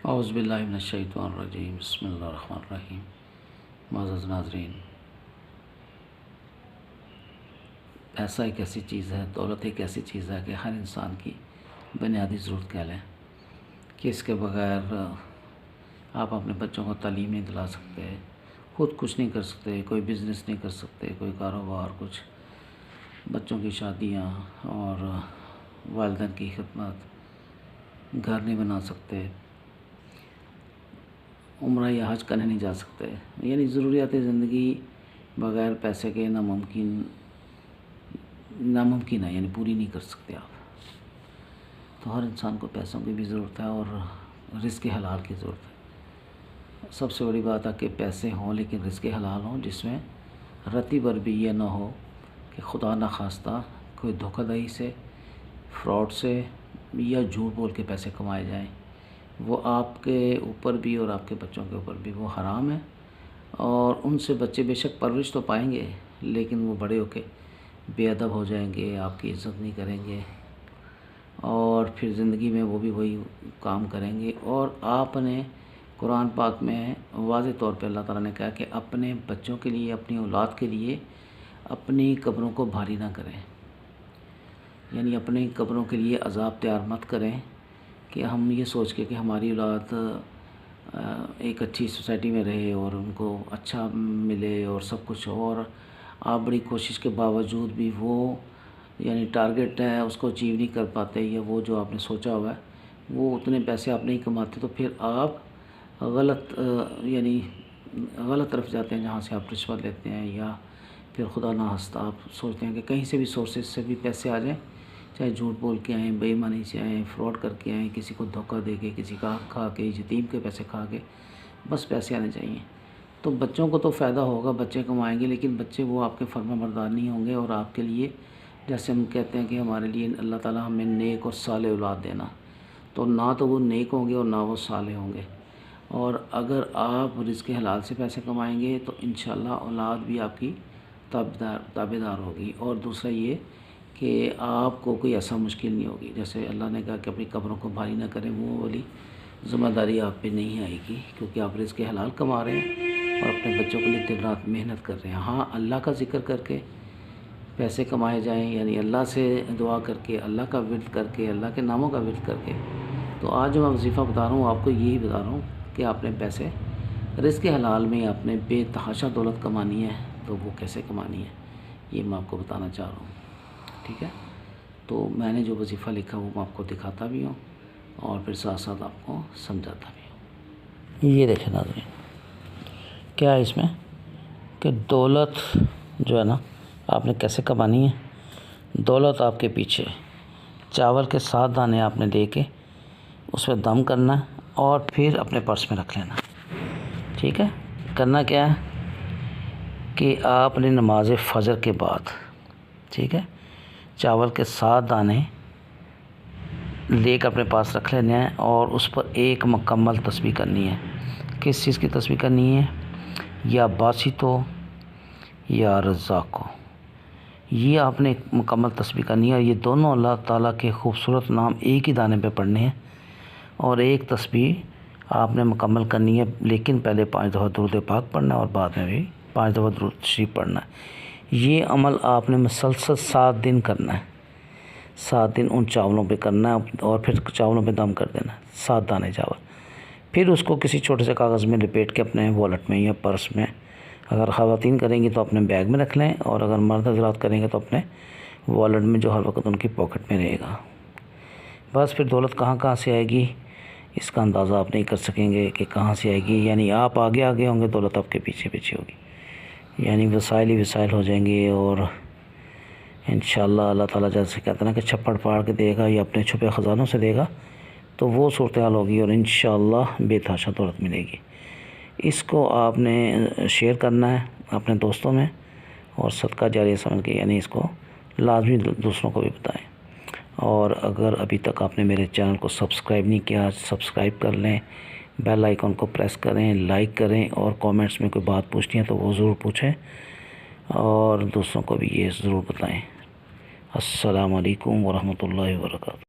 اعوذ باللہ من الشیطان الرجیم، بسم اللہ الرحمن الرحیم۔ معزز ناظرین، پیسہ ایک ایسی چیز ہے، دولت ایک ایسی چیز ہے کہ ہر انسان کی بنیادی ضرورت کہہ لیں کہ اس کے بغیر آپ اپنے بچوں کو تعلیم نہیں دلا سکتے، خود کچھ نہیں کر سکتے، کوئی بزنس نہیں کر سکتے، کوئی کاروبار، کچھ بچوں کی شادیاں اور والدین کی خدمت، گھر نہیں بنا سکتے، عمرہ یا حج کرنے نہیں جا سکتے، یعنی ضروریات زندگی بغیر پیسے کے ناممکن ہے، یعنی پوری نہیں کر سکتے آپ۔ تو ہر انسان کو پیسوں کی بھی ضرورت ہے اور رزق حلال کی ضرورت ہے۔ سب سے بڑی بات ہے کہ پیسے ہوں لیکن رزق حلال ہوں، جس میں رتی بھر بھی یہ نہ ہو کہ خدا نخواستہ کوئی دھوکہ دہی سے، فراڈ سے یا جھوٹ بول کے پیسے کمائے جائیں، وہ آپ کے اوپر بھی اور آپ کے بچوں کے اوپر بھی وہ حرام ہے۔ اور ان سے بچے بے شک پرورش تو پائیں گے لیکن وہ بڑے ہو کے بے ادب ہو جائیں گے، آپ کی عزت نہیں کریں گے اور پھر زندگی میں وہ بھی وہی کام کریں گے۔ اور آپ نے قرآن پاک میں واضح طور پہ اللہ تعالیٰ نے کہا کہ اپنے بچوں کے لیے، اپنی اولاد کے لیے اپنی قبروں کو بھاری نہ کریں، یعنی اپنی قبروں کے لیے عذاب تیار مت کریں کہ ہم یہ سوچ کے کہ ہماری اولاد ایک اچھی سوسائٹی میں رہے اور ان کو اچھا ملے اور سب کچھ ہو، اور آپ بڑی کوشش کے باوجود بھی وہ یعنی ٹارگٹ ہے اس کو اچیو نہیں کر پاتے، یا وہ جو آپ نے سوچا ہوا ہے وہ اتنے پیسے آپ نہیں کماتے، تو پھر آپ یعنی غلط طرف جاتے ہیں جہاں سے آپ رشوت لیتے ہیں، یا پھر خدا نخواستہ آپ سوچتے ہیں کہ کہیں سے بھی سورسز سے بھی پیسے آ جائیں، چاہے جھوٹ بول کے آئیں، بے ایمانی سے آئیں، فراڈ کر کے آئیں، کسی کو دھوکہ دے کے، کسی کا حق کھا کے، یتیم کے پیسے کھا کے، بس پیسے آنے چاہیے۔ تو بچوں کو تو فائدہ ہوگا، بچے کمائیں گے، لیکن بچے وہ آپ کے فرما بردار نہیں ہوں گے، اور آپ کے لیے جیسے ہم کہتے ہیں کہ ہمارے لیے اللہ تعالیٰ ہمیں نیک اور صالح اولاد دینا، تو نہ تو وہ نیک ہوں گے اور نہ وہ صالح ہوں گے۔ اور اگر آپ رزق حلال سے پیسے کمائیں گے تو انشاءاللہ اولاد بھی آپ کی تابعدار ہوگی۔ اور دوسرا یہ کہ آپ کو کوئی ایسا مشکل نہیں ہوگی، جیسے اللہ نے کہا کہ اپنی قبروں کو بھاری نہ کریں، وہ والی ذمہ داری آپ پہ نہیں آئے گی، کیونکہ آپ رزق حلال کما رہے ہیں اور اپنے بچوں کے لیے دن رات محنت کر رہے ہیں۔ ہاں، اللہ کا ذکر کر کے پیسے کمائے جائیں، یعنی اللہ سے دعا کر کے، اللہ کا ورد کر کے، اللہ کے ناموں کا ورد کر کے۔ تو آج جو میں وظیفہ بتا رہا ہوں آپ کو، یہی بتا رہا ہوں کہ آپ نے پیسے رزق حلال میں آپ نے بے تحاشا دولت کمانی ہے، تو وہ کیسے کمانی ہے یہ میں آپ کو بتانا چاہ رہا ہوں، ٹھیک ہے؟ تو میں نے جو وظیفہ لکھا وہ میں آپ کو دکھاتا بھی ہوں اور پھر ساتھ ساتھ آپ کو سمجھاتا بھی ہوں۔ یہ دیکھیں ناظرین، کیا ہے اس میں کہ دولت جو ہے نا آپ نے کیسے کمانی ہے۔ دولت آپ کے پیچھے چاول کے 7 دانے آپ نے لے کے اس میں دم کرنا ہے اور پھر اپنے پرس میں رکھ لینا، ٹھیک ہے؟ کرنا کیا ہے کہ آپ نے نماز فجر کے بعد، ٹھیک ہے، چاول کے 7 دانے لے کر اپنے پاس رکھ لینے ہیں اور اس پر ایک مکمل تسبیح کرنی ہے۔ کس چیز کی تسبیح کرنی ہے؟ یا باسطو یا رزاقو، یہ آپ نے ایک مکمل تسبیح کرنی ہے، اور یہ دونوں اللہ تعالیٰ کے خوبصورت نام ایک ہی دانے پہ پڑھنے ہیں، اور ایک تسبیح آپ نے مکمل کرنی ہے، لیکن پہلے 5 دفعہ درود پاک پڑھنا ہے اور بعد میں بھی 5 دفعہ درود شریف پڑھنا ہے۔ یہ عمل آپ نے مسلسل 7 دن کرنا ہے، 7 دن ان چاولوں پہ کرنا ہے اور پھر چاولوں پہ دم کر دینا ہے، 7 دانے چاول۔ پھر اس کو کسی چھوٹے سے کاغذ میں لپیٹ کے اپنے والیٹ میں یا پرس میں، اگر خواتین کریں گی تو اپنے بیگ میں رکھ لیں، اور اگر مرد حضرات کریں گے تو اپنے والیٹ میں جو ہر وقت ان کی پاکٹ میں رہے گا۔ بس پھر دولت کہاں کہاں سے آئے گی اس کا اندازہ آپ نہیں کر سکیں گے کہ کہاں سے آئے گی، یعنی آپ آگے آگے ہوں گے، دولت آپ کے پیچھے پیچھے ہوگی، یعنی وسائل ہی وسائل ہو جائیں گے، اور انشاءاللہ اللہ تعالیٰ جیسے کہتے ہیں نا کہ چھپڑ پاڑ کے دے گا یا اپنے چھپے خزانوں سے دے گا، تو وہ صورتحال ہوگی اور انشاءاللہ بے تحاشا دولت ملے گی۔ اس کو آپ نے شیئر کرنا ہے اپنے دوستوں میں اور صدقہ جاریہ سمجھ کے، یعنی اس کو لازمی دوسروں کو بھی بتائیں۔ اور اگر ابھی تک آپ نے میرے چینل کو سبسکرائب نہیں کیا، سبسکرائب کر لیں، بیل آئیکن کو پریس کریں، لائک کریں، اور کامنٹس میں کوئی بات پوچھنی ہے تو وہ ضرور پوچھیں اور دوسروں کو بھی یہ ضرور بتائیں۔ السلام علیکم ورحمۃ اللہ وبرکاتہ۔